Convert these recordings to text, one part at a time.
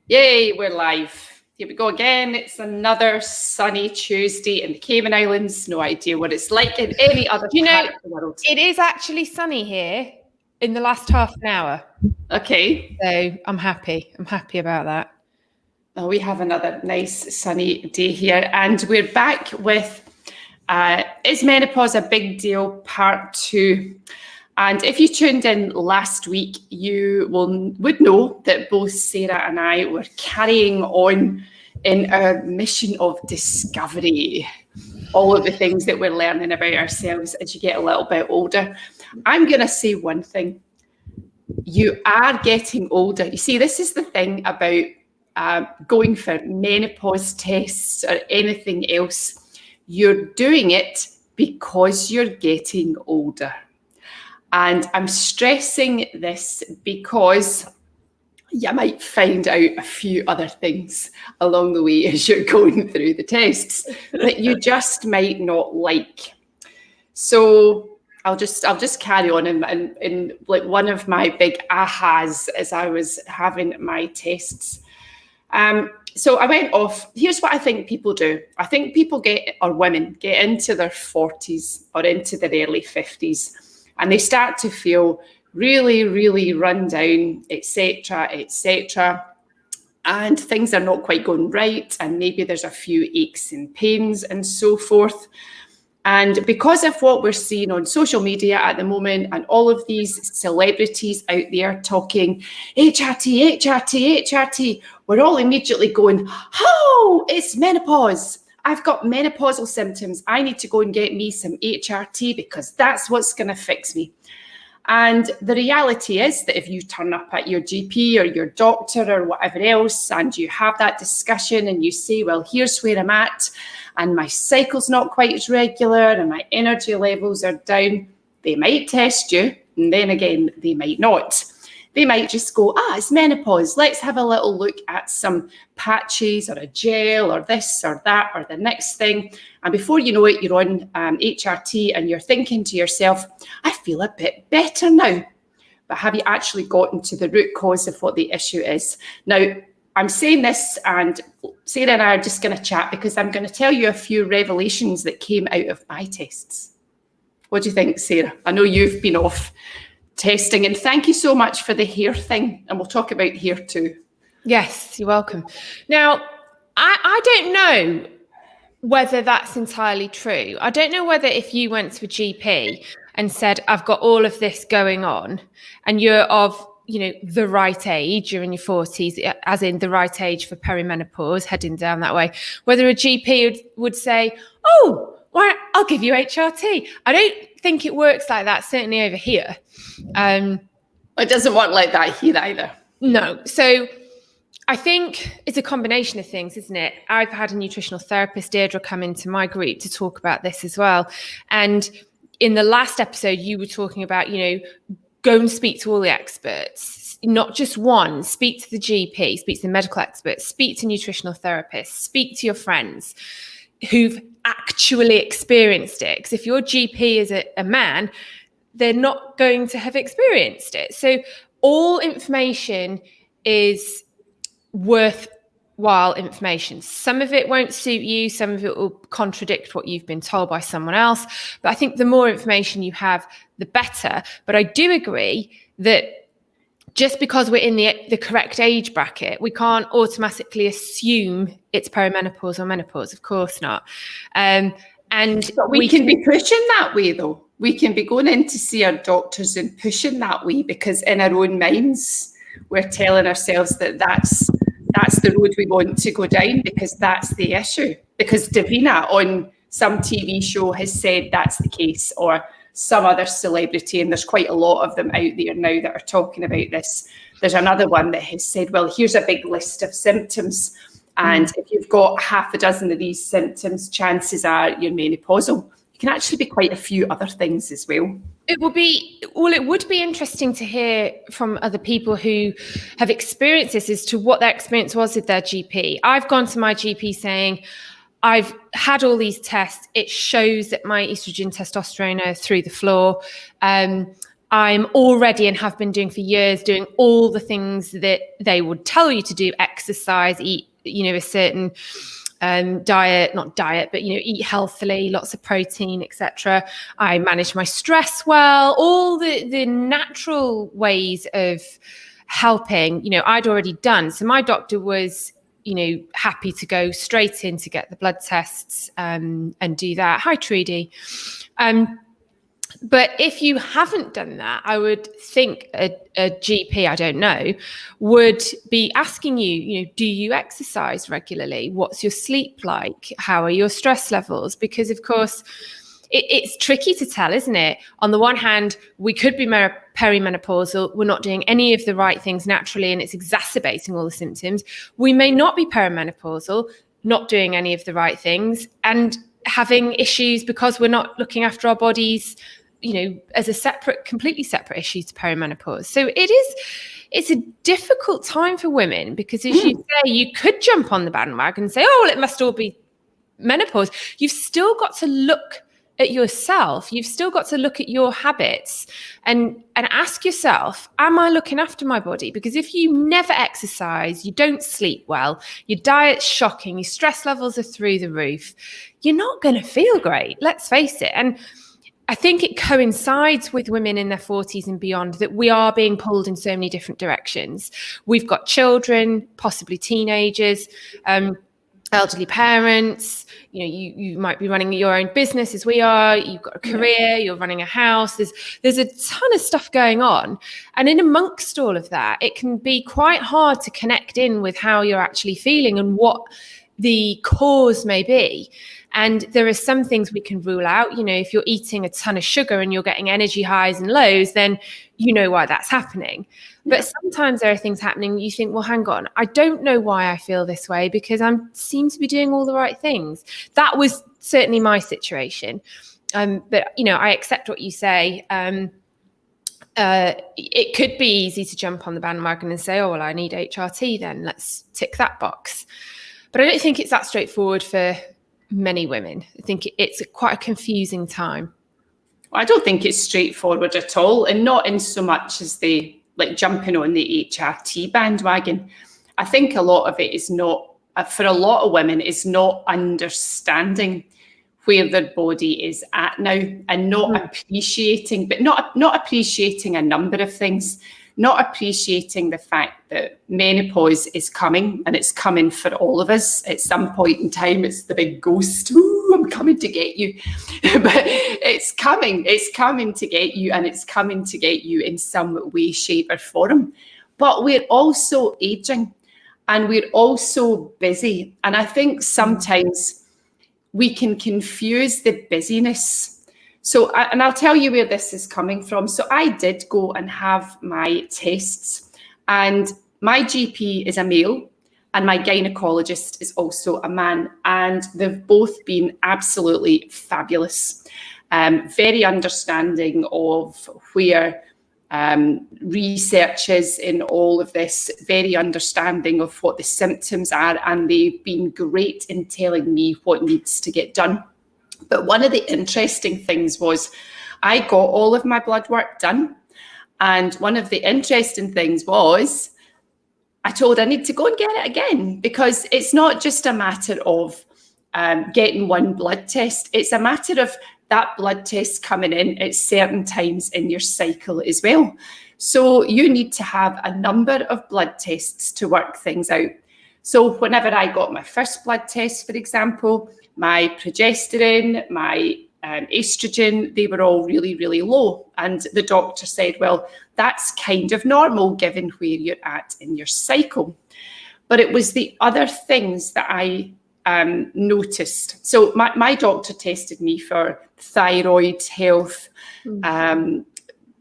Yay, we're live. Here we go again. It's another sunny Tuesday in the Cayman Islands. No idea what it's like in any other part of the world. It is actually sunny here in the last half an hour. Okay. So I'm happy. I'm happy about that. Well, we have another nice sunny day here, and we're back with Is Menopause a Big Deal? Part 2. And if you tuned in last week, you would know that both Sarah and I were carrying on in our mission of discovery, all of the things that we're learning about ourselves as you get a little bit older. I'm going to say one thing. You are getting older. You see, this is the thing about going for menopause tests or anything else. You're doing it because you're getting older. And I'm stressing this because you might find out a few other things along the way as you're going through the tests that you just might not like. So I'll just carry on in like one of my big ahas as I was having my tests. So I went off. Here's what I think people do. I think people women get into their 40s or into their early 50s. And they start to feel really, really run down, etc., etc. And things are not quite going right. And maybe there's a few aches and pains and so forth. And because of what we're seeing on social media at the moment and all of these celebrities out there talking HRT, HRT, HRT, we're all immediately going, oh, it's menopause. I've got menopausal symptoms. I need to go and get me some HRT because that's what's going to fix me. And the reality is that if you turn up at your GP or your doctor or whatever else and you have that discussion and you say, well, here's where I'm at and my cycle's not quite as regular and my energy levels are down, they might test you and then again, they might not. They might just go, it's menopause. Let's have a little look at some patches or a gel or this or that or the next thing. And before you know it, you're on HRT and you're thinking to yourself, I feel a bit better now. But have you actually gotten to the root cause of what the issue is? Now, I'm saying this and Sarah and I are just going to chat because I'm going to tell you a few revelations that came out of my tests. What do you think, Sarah? I know you've been off testing, and thank you so much for the hair thing, and we'll talk about hair too. Yes, you're welcome. Now, I don't know whether that's entirely true. I don't know whether if you went to a GP and said, I've got all of this going on, and you're of, the right age, you're in your 40s, as in the right age for perimenopause, heading down that way, whether a GP would say, oh, well, I'll give you HRT. I don't think it works like that, certainly over here. It doesn't work like that here either. No. So I think it's a combination of things, isn't it? I've had a nutritional therapist, Deirdre, come into my group to talk about this as well. And in the last episode, you were talking about, go and speak to all the experts, not just one. Speak to the GP, speak to the medical experts, speak to nutritional therapists, speak to your friends who've actually experienced it. Because if your GP is a man, they're not going to have experienced it. So all information is worthwhile information. Some of it won't suit you. Some of it will contradict what you've been told by someone else. But I think the more information you have, the better. But I do agree that just because we're in the correct age bracket, we can't automatically assume it's perimenopause or menopause. Of course not. And we can be pushing that way, though. We can be going in to see our doctors and pushing that way because in our own minds, we're telling ourselves that that's the road we want to go down because that's the issue. Because Davina on some TV show has said that's the case, or some other celebrity, and there's quite a lot of them out there now that are talking about this. There's another one that has said, well, here's a big list of symptoms. And if you've got half a dozen of these symptoms, chances are you're menopausal. It can actually be quite a few other things as well. It would be interesting to hear from other people who have experienced this as to what their experience was with their GP. I've gone to my GP saying, I've had all these tests. It shows that my estrogen, testosterone are through the floor. I'm already, and have been doing for years, doing all the things that they would tell you to do: exercise, eat, a certain not diet, but eat healthily, lots of protein, etc. I manage my stress well, all the natural ways of helping, I'd already done. So my doctor was, happy to go straight in to get the blood tests and do that. Hi, Trudy. But if you haven't done that, I would think a GP, I don't know, would be asking you, do you exercise regularly? What's your sleep like? How are your stress levels? Because, of course, it's tricky to tell, isn't it? On the one hand, we could be perimenopausal. We're not doing any of the right things naturally, and it's exacerbating all the symptoms. We may not be perimenopausal, not doing any of the right things, and having issues because we're not looking after our bodies, as a completely separate issue to perimenopause. So it's a difficult time for women, because as you say, you could jump on the bandwagon and say, oh, well, it must all be menopause. You've still got to look at yourself. You've still got to look at your habits and ask yourself, am I looking after my body? Because if you never exercise, you don't sleep well, your diet's shocking, your stress levels are through the roof, you're not going to feel great. Let's face it. And I think it coincides with women in their 40s and beyond that we are being pulled in so many different directions. We've got children, possibly teenagers, elderly parents. You might be running your own business as we are. You've got a career, you're running a house. There's a ton of stuff going on. And in amongst all of that, it can be quite hard to connect in with how you're actually feeling and what the cause may be. And there are some things we can rule out. If you're eating a ton of sugar and you're getting energy highs and lows, then you know why that's happening. But sometimes there are things happening, you think, well, hang on, I don't know why I feel this way, because I seem to be doing all the right things. That was certainly my situation. But, I accept what you say. It could be easy to jump on the bandwagon and say, oh, well, I need HRT then. Let's tick that box. But I don't think it's that straightforward for many women. I think it's quite a confusing time. I don't think it's straightforward at all, and not in so much as they like jumping on the HRT bandwagon. I think a lot of it is not, for a lot of women, is not understanding where their body is at now, and not appreciating, but not appreciating a number of things. Not appreciating the fact that menopause is coming, and it's coming for all of us at some point in time. It's the big ghost. Ooh, I'm coming to get you. But it's coming to get you, and it's coming to get you in some way, shape or form. But we're also aging, and we're also busy. And I think sometimes we can confuse the busyness. So, and I'll tell you where this is coming from. So I did go and have my tests, and my GP is a male and my gynecologist is also a man, and they've both been absolutely fabulous. Very understanding of where research is in all of this, very understanding of what the symptoms are, and they've been great in telling me what needs to get done. But one of the interesting things was I got all of my blood work done. And one of the interesting things was I told I need to go and get it again, because it's not just a matter of getting one blood test. It's a matter of that blood test coming in at certain times in your cycle as well. So you need to have a number of blood tests to work things out. So whenever I got my first blood test, for example, my progesterone, my estrogen, they were all really, really low. And the doctor said, well, that's kind of normal given where you're at in your cycle. But it was the other things that I noticed. So my doctor tested me for thyroid health,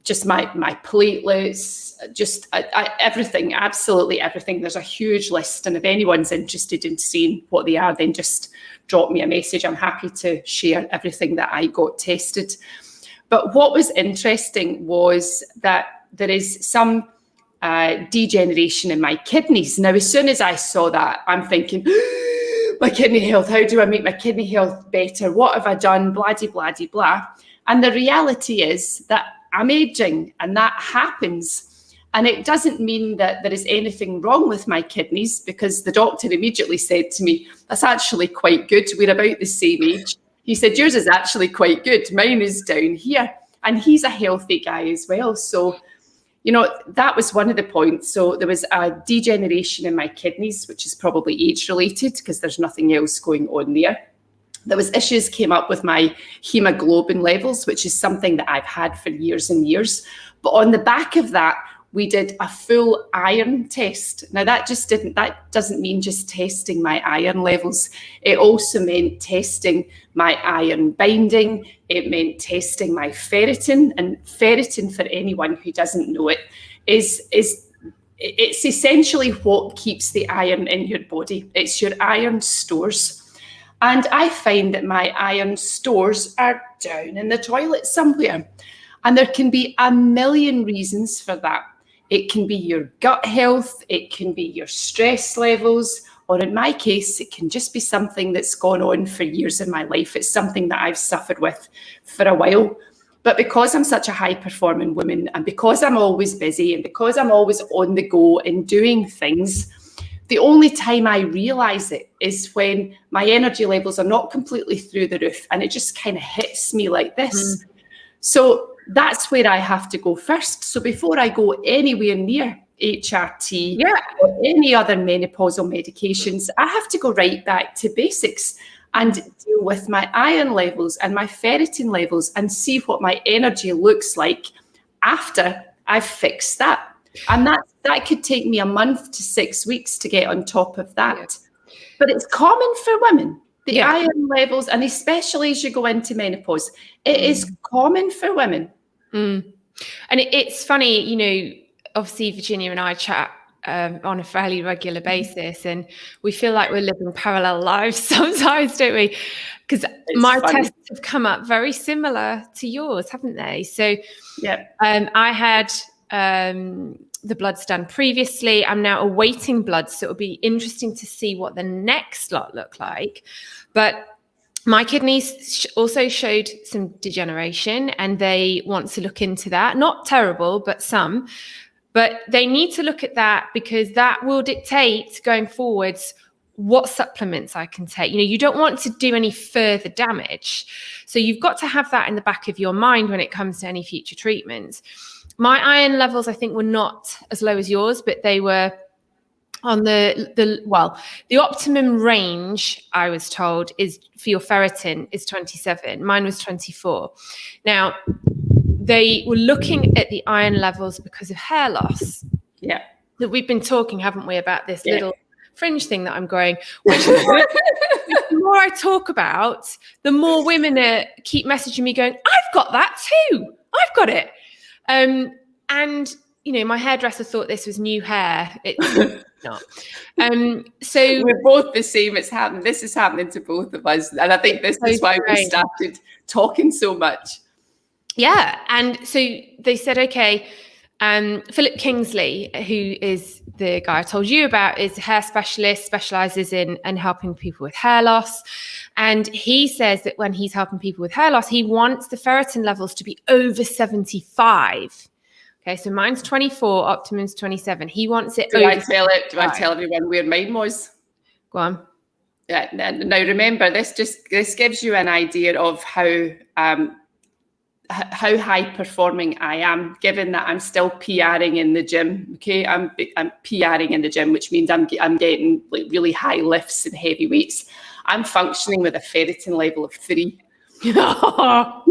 just my platelets, just everything, absolutely everything. There's a huge list. And if anyone's interested in seeing what they are, then just drop me a message. I'm happy to share everything that I got tested. But what was interesting was that there is some degeneration in my kidneys. Now, as soon as I saw that, I'm thinking, my kidney health, how do I make my kidney health better? What have I done? Blah, blah, blah, blah. And the reality is that I'm aging, and that happens. And it doesn't mean that there is anything wrong with my kidneys, because the doctor immediately said to me, that's actually quite good. We're about the same age. He said, yours is actually quite good. Mine is down here. And he's a healthy guy as well. So, you know, that was one of the points. So there was a degeneration in my kidneys, which is probably age related because there's nothing else going on there. There was issues came up with my hemoglobin levels, which is something that I've had for years and years. But on the back of that, we did a full iron test. Now that doesn't mean just testing my iron levels. It also meant testing my iron binding. It meant testing my ferritin. And ferritin, for anyone who doesn't know it, it's essentially what keeps the iron in your body. It's your iron stores. And I find that my iron stores are down in the toilet somewhere. And there can be a million reasons for that. It can be your gut health, it can be your stress levels, or in my case, it can just be something that's gone on for years in my life. It's something that I've suffered with for a while. But because I'm such a high-performing woman, and because I'm always busy, and because I'm always on the go and doing things, the only time I realise it is when my energy levels are not completely through the roof, and it just kind of hits me like this. So that's where I have to go first. So before I go anywhere near HRT or any other menopausal medications, I have to go right back to basics and deal with my iron levels and my ferritin levels and see what my energy looks like after I've fixed that. And that could take me a month to 6 weeks to get on top of that. Yeah. But it's common for women. The iron levels, and especially as you go into menopause, it is common for women. And it's funny, you know, obviously Virginia and I chat on a fairly regular basis, and we feel like we're living parallel lives sometimes, don't we? Because my tests have come up very similar to yours, haven't they? So I had the bloods done previously. I'm now awaiting bloods, so it'll be interesting to see what the next lot look like. But my kidneys also showed some degeneration, and they want to look into that. Not terrible, but some. But they need to look at that because that will dictate going forwards what supplements I can take. You know, you don't want to do any further damage. So you've got to have that in the back of your mind when it comes to any future treatments. My iron levels, I think, were not as low as yours, but they were on the optimum range, I was told, is for your ferritin is 27. Mine was 24. Now, they were looking at the iron levels because of hair loss. Yeah. That we've been talking, haven't we, about this little fringe thing that I'm growing, which the more I talk about, the more women keep messaging me going, I've got that too. I've got it. And, you know, my hairdresser thought this was new hair. It's not. So we're both the same. It's happened. This is happening to both of us. And I think this is why we started talking so much. Yeah. And so they said, okay, Philip Kingsley, who is the guy I told you about, is a hair specialist, specializes in helping people with hair loss. And he says that when he's helping people with hair loss, he wants the ferritin levels to be over 75. Okay, so mine's 24, optimum's 27. He wants it. Do I tell everyone where mine was? Go on. Yeah. Now remember, this gives you an idea of how high performing I am, given that I'm still PRing in the gym. Okay, I'm PRing in the gym, which means I'm getting like really high lifts and heavy weights. I'm functioning with a ferritin level of 3. But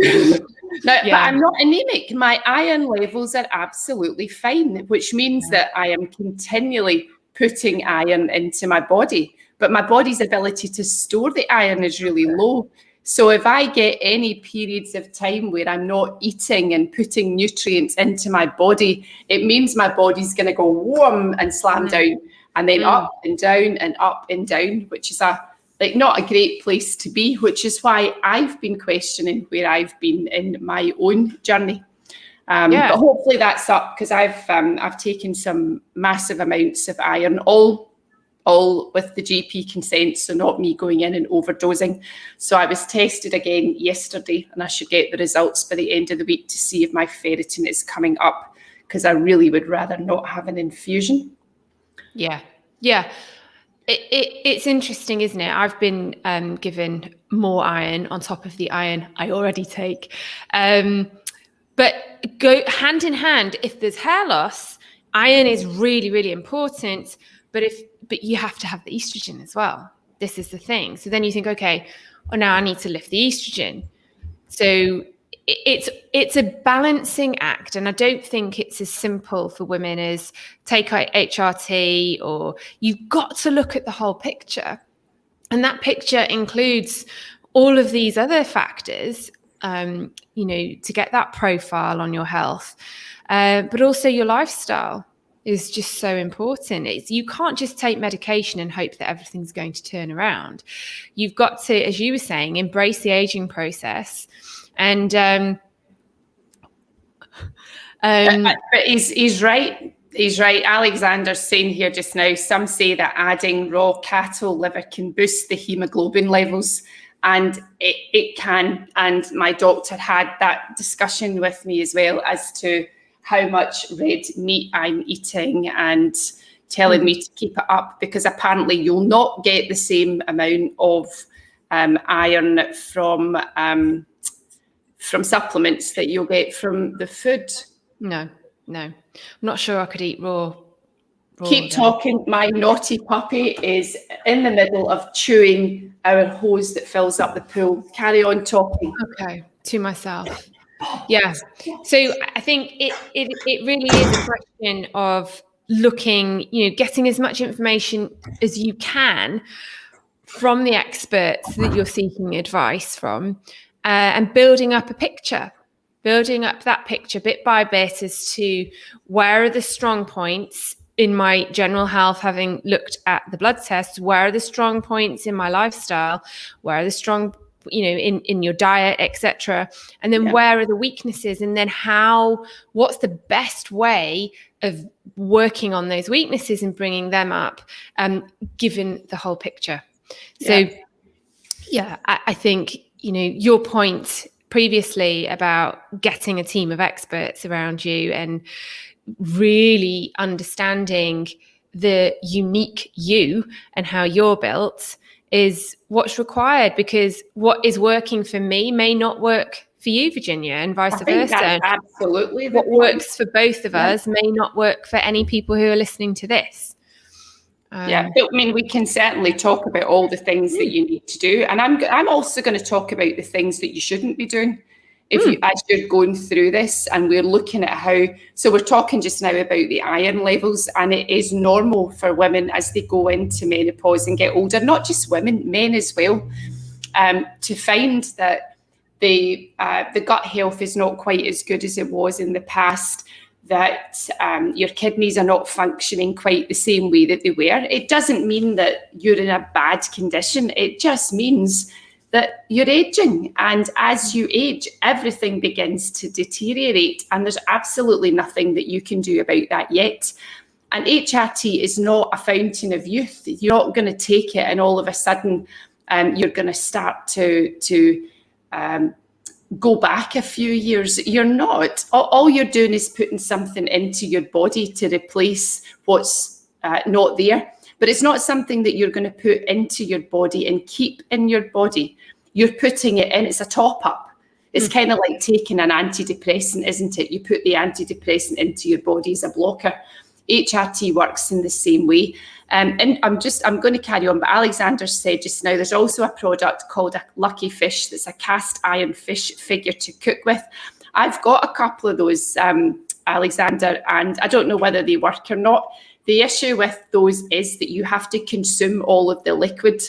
I'm not anemic. My iron levels are absolutely fine, which means that I am continually putting iron into my body, but my body's ability to store the iron is really low. So if I get any periods of time where I'm not eating and putting nutrients into my body, it means my body's going to go warm and slam down, and then up and down and up and down, which is not a great place to be, which is why I've been questioning where I've been in my own journey. But hopefully that's up, because I've taken some massive amounts of iron, all all with the GP consent, so not me going in and overdosing. So I was tested again yesterday, and I should get the results by the end of the week to see if my ferritin is coming up, because I really would rather not have an infusion. Yeah. It's interesting, isn't it? I've been given more iron on top of the iron I already take. But go hand in hand, if there's hair loss, iron is really, really important. But you have to have the estrogen as well. This is the thing. So then you think, okay, now I need to lift the estrogen. So it's a balancing act, and I don't think it's as simple for women as take HRT, or you've got to look at the whole picture, and that picture includes all of these other factors, to get that profile on your health, but also your lifestyle is just so important. You can't just take medication and hope that everything's going to turn around. You've got to, as you were saying, embrace the aging process. And but he's right. He's right. Alexander's saying here just now, some say that adding raw cattle liver can boost the hemoglobin levels, and it can. And my doctor had that discussion with me as well as to how much red meat I'm eating, and telling me to keep it up, because apparently you'll not get the same amount of iron from supplements that you'll get from the food. No. I'm not sure I could eat raw. Keep talking. My naughty puppy is in the middle of chewing our hose that fills up the pool. Carry on talking. Okay, to myself. Yeah. So I think it really is a question of looking, getting as much information as you can from the experts that you're seeking advice from, and building up a picture, building up that picture bit by bit as to where are the strong points in my general health, having looked at the blood tests, where are the strong points in my lifestyle, where are the strong, in your diet, etc. And then where are the weaknesses? And then what's the best way of working on those weaknesses and bringing them up, given the whole picture. So, I think, your point previously about getting a team of experts around you and really understanding the unique you and how you're built is what's required, because what is working for me may not work for you, Virginia, and vice versa. That's absolutely what works for both of us may not work for any people who are listening to this. But I mean, we can certainly talk about all the things that you need to do, and I'm also going to talk about the things that you shouldn't be doing as you're going through this. And we're looking at so we're talking just now about the iron levels, and it is normal for women as they go into menopause and get older, not just women, men as well, to find that the gut health is not quite as good as it was in the past, that your kidneys are not functioning quite the same way that they were. It doesn't mean that you're in a bad condition. It just means that you're aging. And as you age, everything begins to deteriorate. And there's absolutely nothing that you can do about that yet. And HRT is not a fountain of youth. You're not going to take it and all of a sudden you're going to start to go back a few years. You're not. All you're doing is putting something into your body to replace what's not there. But it's not something that you're going to put into your body and keep in your body. You're putting it in. It's a top up. It's kind of like taking an antidepressant, isn't it? You put the antidepressant into your body as a blocker. HRT works in the same way. And I'm going to carry on, but Alexander said just now, there's also a product called a Lucky Fish that's a cast iron fish figure to cook with. I've got a couple of those, Alexander, and I don't know whether they work or not. The issue with those is that you have to consume all of the liquid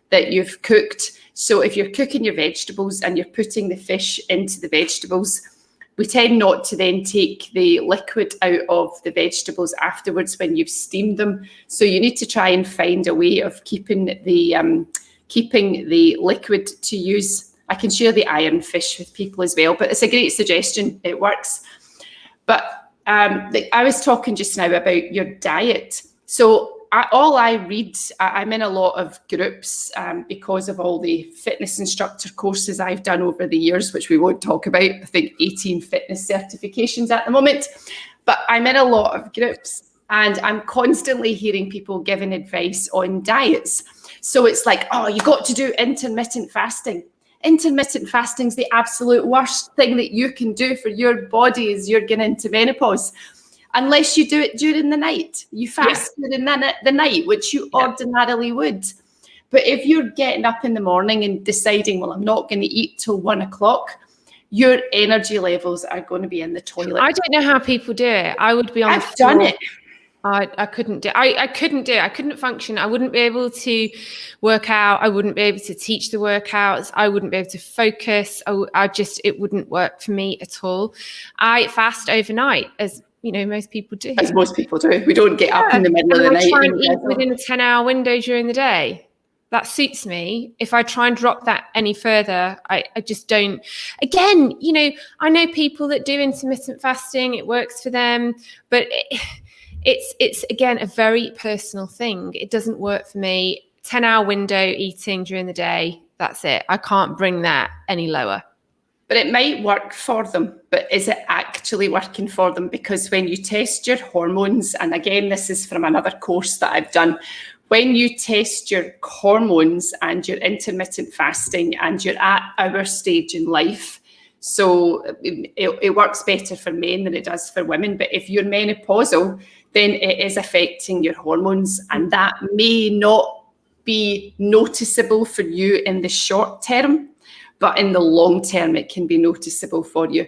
that you've cooked. So if you're cooking your vegetables and you're putting the fish into the vegetables, we tend not to then take the liquid out of the vegetables afterwards when you've steamed them. So you need to try and find a way of keeping the liquid to use. I can share the iron fish with people as well, but it's a great suggestion. It works. But I was talking just now about your diet. So all I read, I'm in a lot of groups because of all the fitness instructor courses I've done over the years, which we won't talk about. I think 18 fitness certifications at the moment, but I'm in a lot of groups and I'm constantly hearing people giving advice on diets. So it's like, oh, you got to do intermittent fasting. Intermittent fasting is the absolute worst thing that you can do for your body as you're getting into menopause. Unless you do it during the night. You fast during the night, which you ordinarily would. But if you're getting up in the morning and deciding, well, I'm not going to eat till 1 o'clock, your energy levels are going to be in the toilet. I don't know how people do it. I would be on the floor. I've done it. I couldn't do it. I couldn't do it. I couldn't function. I wouldn't be able to work out. I wouldn't be able to teach the workouts. I wouldn't be able to focus. It wouldn't work for me at all. I fast overnight, as you know, most people do. As most people do. We don't get up in the middle of the night. I try and eat within a 10-hour window during the day. That suits me. If I try and drop that any further, I just don't. Again, you know, I know people that do intermittent fasting. It works for them, but it's again a very personal thing. It doesn't work for me. 10-hour window eating during the day. That's it. I can't bring that any lower. But it might work for them, but is it actually working for them? Because when you test your hormones, and again, this is from another course that I've done, when you test your hormones and your intermittent fasting and you're at our stage in life, so it works better for men than it does for women. But if you're menopausal, then it is affecting your hormones, and that may not be noticeable for you in the short term, but in the long term, it can be noticeable for you.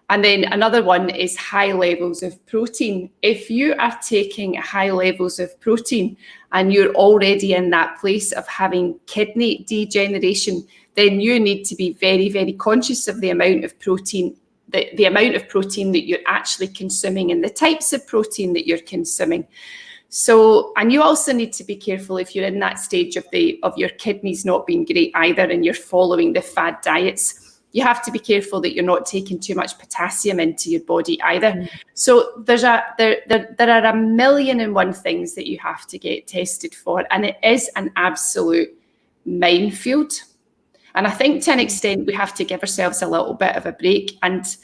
And then another one is high levels of protein. If you are taking high levels of protein and you're already in that place of having kidney degeneration, then you need to be very, very conscious of the amount of protein, the amount of protein that you're actually consuming and the types of protein that you're consuming. So, and you also need to be careful if you're in that stage of your kidneys not being great either, and you're following the fad diets. You have to be careful that you're not taking too much potassium into your body either. So there are a million and one things that you have to get tested for, and it is an absolute minefield. And I think to an extent we have to give ourselves a little bit of a break and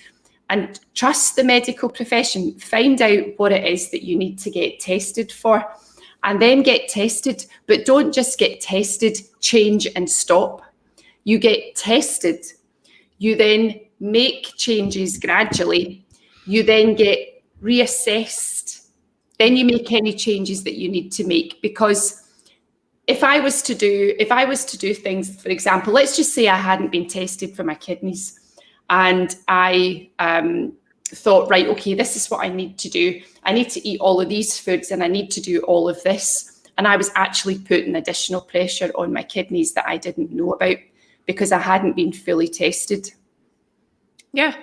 trust the medical profession. Find out what it is that you need to get tested for, and then get tested. But don't just get tested, change and stop. You get tested. You then make changes gradually. You then get reassessed. Then you make any changes that you need to make. Because if I was to do things, for example, let's just say I hadn't been tested for my kidneys, and I thought, right, okay, this is what I need to do. I need to eat all of these foods and I need to do all of this. And I was actually putting additional pressure on my kidneys that I didn't know about because I hadn't been fully tested. Yeah,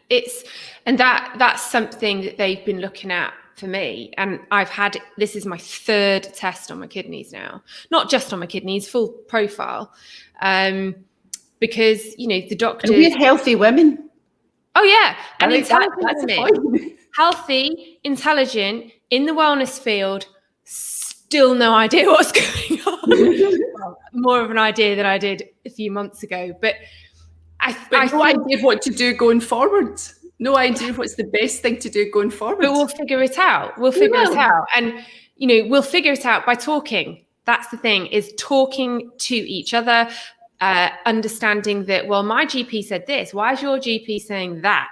that's something that they've been looking at for me. And this is my third test on my kidneys now, not just on my kidneys, full profile. Because, you know, the doctors... And we're healthy women. Oh, yeah. And intelligent women, healthy, intelligent, in the wellness field, still no idea what's going on. Well, more of an idea than I did a few months ago. But no idea what to do going forward. No idea what's the best thing to do going forward. But we'll figure it out. And, you know, we'll figure it out by talking. That's the thing, is talking to each other, understanding that, well, my GP said this. Why is your GP saying that?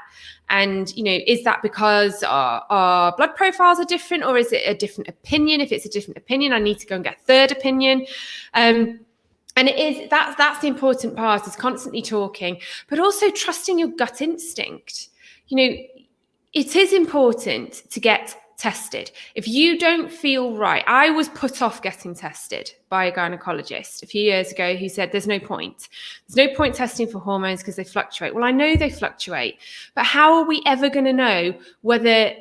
And, you know, is that because our blood profiles are different, or is it a different opinion? If it's a different opinion, I need to go and get a third opinion. And that's the important part, is constantly talking, but also trusting your gut instinct. You know, it is important to get tested. If you don't feel right, I was put off getting tested by a gynecologist a few years ago who said there's no point. There's no point testing for hormones because they fluctuate. Well, I know they fluctuate, but how are we ever going to know whether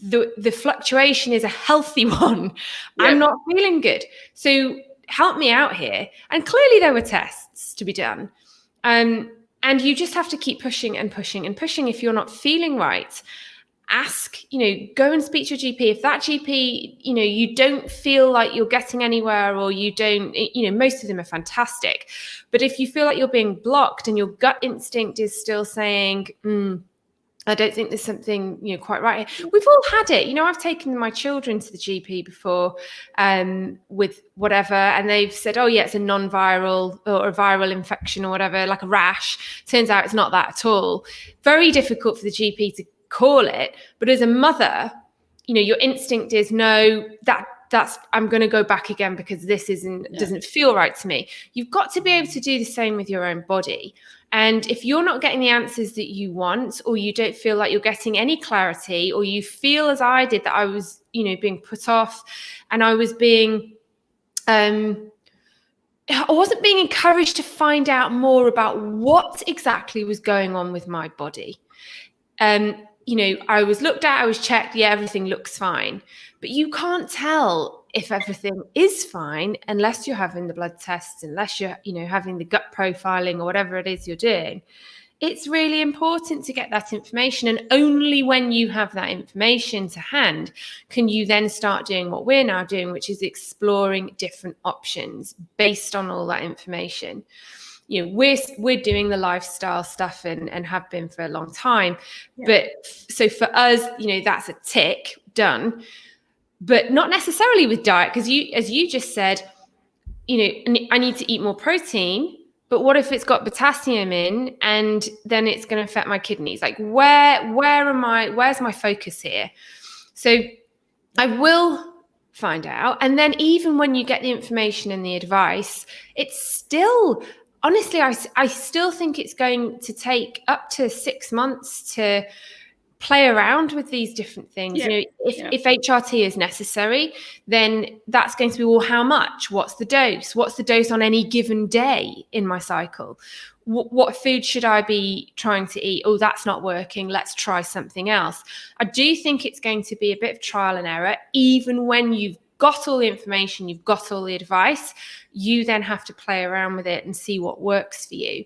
the fluctuation is a healthy one? Yeah. I'm not feeling good. So help me out here. And clearly there were tests to be done. And you just have to keep pushing and pushing and pushing if you're not feeling right. ask, go and speak to your GP. If that GP, you don't feel like you're getting anywhere, or you don't, most of them are fantastic. But if you feel like you're being blocked and your gut instinct is still saying, I don't think there's something, quite right here. We've all had it. I've taken my children to the GP before with whatever, and they've said, oh yeah, it's a non-viral or a viral infection or whatever, like a rash. Turns out it's not that at all. Very difficult for the GP to call it. But as a mother, your instinct is, no, that's I'm going to go back again because this doesn't feel right to me. You've got to be able to do the same with your own body. And if you're not getting the answers that you want, or you don't feel like you're getting any clarity, or you feel as I did that I was, being put off, and I was I wasn't being encouraged to find out more about what exactly was going on with my body. I was looked at, I was checked, yeah, everything looks fine. But you can't tell if everything is fine unless you're having the blood tests, unless you're, having the gut profiling or whatever it is you're doing. It's really important to get that information. And only when you have that information to hand can you then start doing what we're now doing, which is exploring different options based on all that information. We're doing the lifestyle stuff and have been for a long time. Yeah. But so for us, that's a tick, done. But not necessarily with diet, because as you just said, I need to eat more protein. But what if it's got potassium in, and then it's going to affect my kidneys? Like, where's my focus here? So I will find out. And then even when you get the information and the advice, it's still, honestly, I still think it's going to take up to 6 months to play around with these different things. Yeah. If HRT is necessary, then that's going to be, well, how much? What's the dose? What's the dose on any given day in my cycle? What food should I be trying to eat? Oh, that's not working. Let's try something else. I do think it's going to be a bit of trial and error. Even when you've got all the information, you've got all the advice, you then have to play around with it and see what works for you.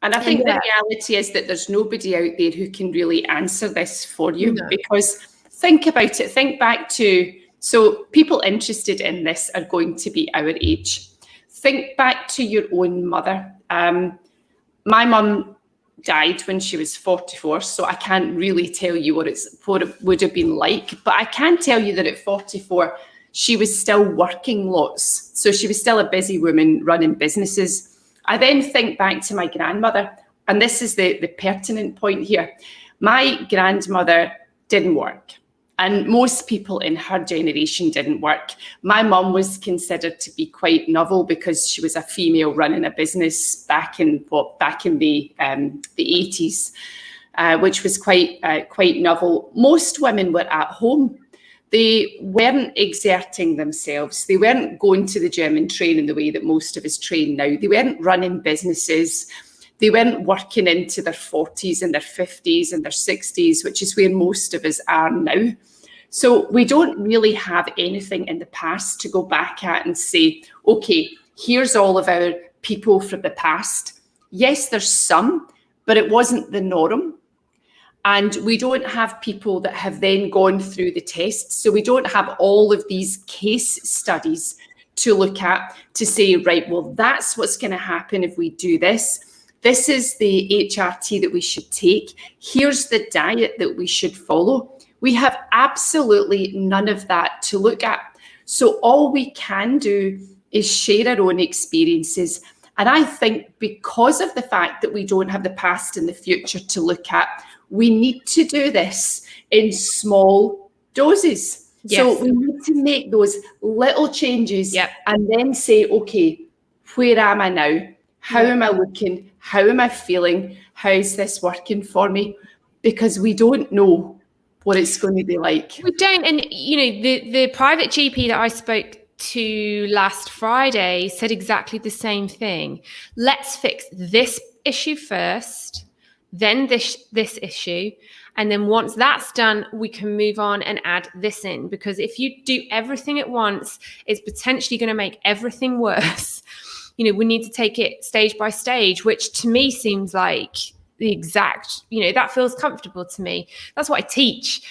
And I think the reality is that there's nobody out there who can really answer this for you. No. Because think about it, think back to, so people interested in this are going to be our age. Think back to your own mother. My mum died when she was 44, so I can't really tell you what it would have been like, but I can tell you that at 44, she was still working lots. So she was still a busy woman running businesses. I then think back to my grandmother, and this is the pertinent point here. My grandmother didn't work, and most people in her generation didn't work. My mum was considered to be quite novel because she was a female running a business back in the 80s, which was quite novel. Most women were at home. They weren't exerting themselves. They weren't going to the gym and training the way that most of us train now. They weren't running businesses. They weren't working into their 40s and their 50s and their 60s, which is where most of us are now. So we don't really have anything in the past to go back at and say, okay, here's all of our people from the past. Yes, there's some, but it wasn't the norm. And we don't have people that have then gone through the tests. So we don't have all of these case studies to look at to say, right, well, that's what's going to happen if we do this. This is the HRT that we should take. Here's the diet that we should follow. We have absolutely none of that to look at. So all we can do is share our own experiences. And I think because of the fact that we don't have the past and the future to look at, we need to do this in small doses. Yes. So we need to make those little changes and then say, okay, where am I now? How am I looking? How am I feeling? How is this working for me? Because we don't know what it's going to be like. We don't. And, the private GP that I spoke to last Friday said exactly the same thing. Let's fix this issue first, then this issue, and then once that's done, we can move on and add this in. Because if you do everything at once, it's potentially going to make everything worse. We need to take it stage by stage, which to me seems like the exact, that feels comfortable to me. That's what I teach.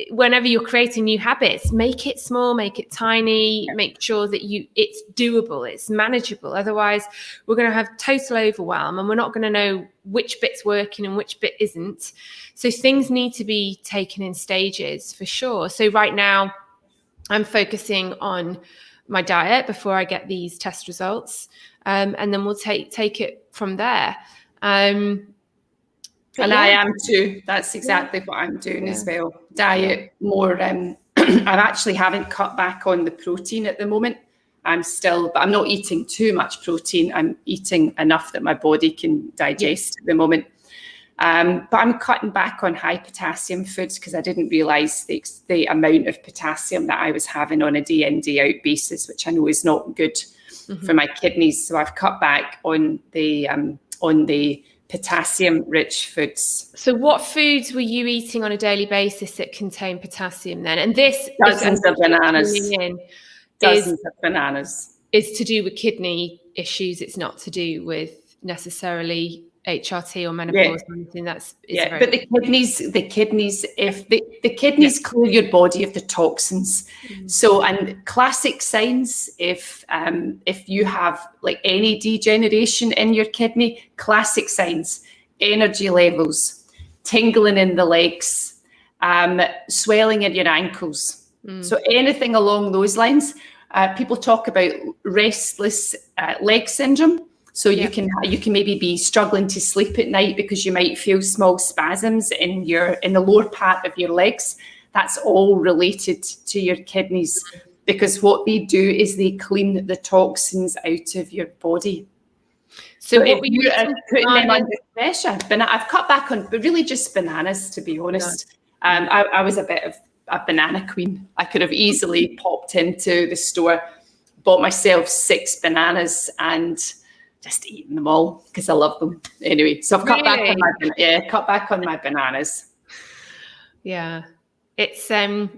Whenever you're creating new habits, make it small, make it tiny, make sure that it's doable, it's manageable. Otherwise, we're going to have total overwhelm and we're not going to know which bit's working and which bit isn't. So things need to be taken in stages for sure. So right now, I'm focusing on my diet before I get these test results, and then we'll take it from there. And I am too. That's exactly what I'm doing as well. Diet more. I actually haven't cut back on the protein at the moment. But I'm not eating too much protein. I'm eating enough that my body can digest at the moment. But I'm cutting back on high potassium foods because I didn't realise the amount of potassium that I was having on a day in, day out basis, which I know is not good for my kidneys. So I've cut back on the potassium-rich foods. So what foods were you eating on a daily basis that contain potassium then? And this dozens of bananas. Dozens of bananas. Is to do with kidney issues. It's not to do with necessarily HRT or menopause or anything. But the kidneys, if the kidneys clear your body of the toxins. So, and classic signs, if you have like any degeneration in your kidney, classic signs: energy levels, tingling in the legs, swelling in your ankles. So anything along those lines. People talk about restless leg syndrome. So you can maybe be struggling to sleep at night because you might feel small spasms in the lower part of your legs. That's all related to your kidneys, because what they do is they clean the toxins out of your body. So if you are putting them under pressure, I've cut back on, but really just bananas, to be honest. I was a bit of a banana queen. I could have easily popped into the store, bought myself 6 bananas and just eating them all because I love them. Anyway, so I've cut back on my bananas. Yeah, it's a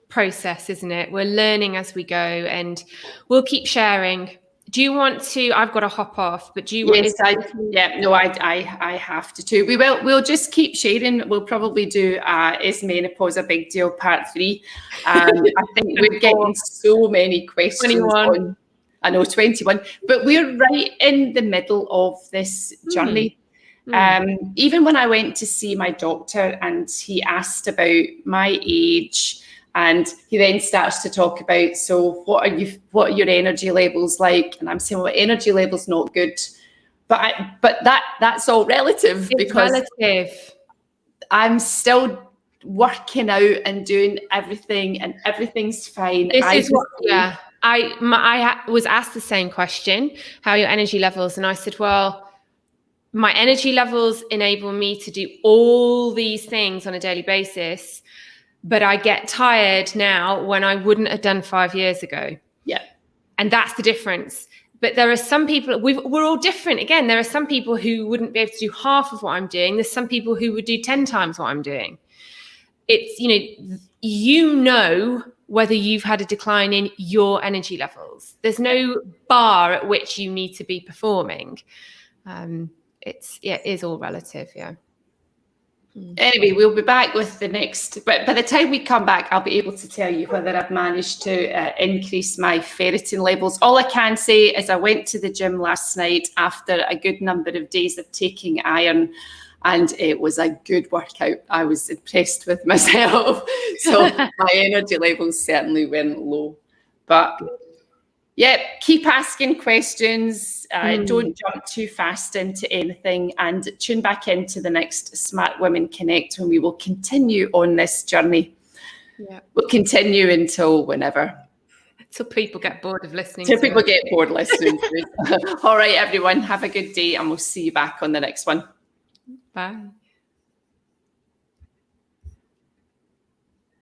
process, isn't it? We're learning as we go, and we'll keep sharing. Do you want to? I've got to hop off, but do you? Yes, I have to too. We'll just keep sharing. We'll probably do Is Menopause a Big Deal Part 3. I think we're getting so many questions 21. I know 21, but we're right in the middle of this journey. Even when I went to see my doctor and he asked about my age, and he then starts to talk about, so what are your energy levels like? And I'm saying, well, energy levels not good, but that's all relative. It's relative. I'm still working out and doing everything, and everything's fine. I was asked the same question, how are your energy levels? And I said, well, my energy levels enable me to do all these things on a daily basis, but I get tired now when I wouldn't have done 5 years ago. Yeah. And that's the difference. But there are some people, we're all different. Again, there are some people who wouldn't be able to do half of what I'm doing. There's some people who would do 10 times what I'm doing. It's, whether you've had a decline in your energy levels. There's no bar at which you need to be performing. It is all relative, yeah. Anyway, we'll be back with the next, but by the time we come back, I'll be able to tell you whether I've managed to increase my ferritin levels. All I can say is I went to the gym last night after a good number of days of taking iron, and it was a good workout. I was impressed with myself. So my energy levels certainly went low. But yeah, keep asking questions. Don't jump too fast into anything, and tune back into the next Smart Women Connect when we will continue on this journey. Yeah. We'll continue until whenever. Till people get bored of listening. Till people get bored listening to it. All right, everyone, have a good day, and we'll see you back on the next one. Bye.